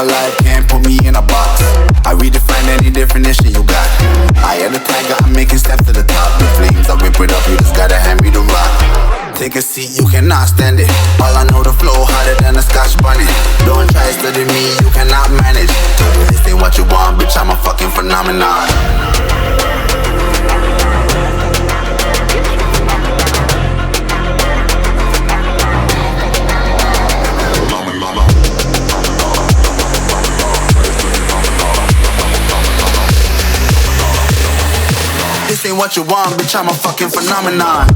alive, can't put me in a box. I redefine any definition you got. I am the tiger, I'm making steps to the top. The flames, I whip it up, you just gotta hand me the rock. Take a seat, you cannot stand it. All I know, the flow harder than a Scotch bunny. Don't try study me, you cannot manage. This ain't what you want, bitch, I'm a fucking phenomenon. This ain't what you want, bitch, I'm a fucking phenomenon.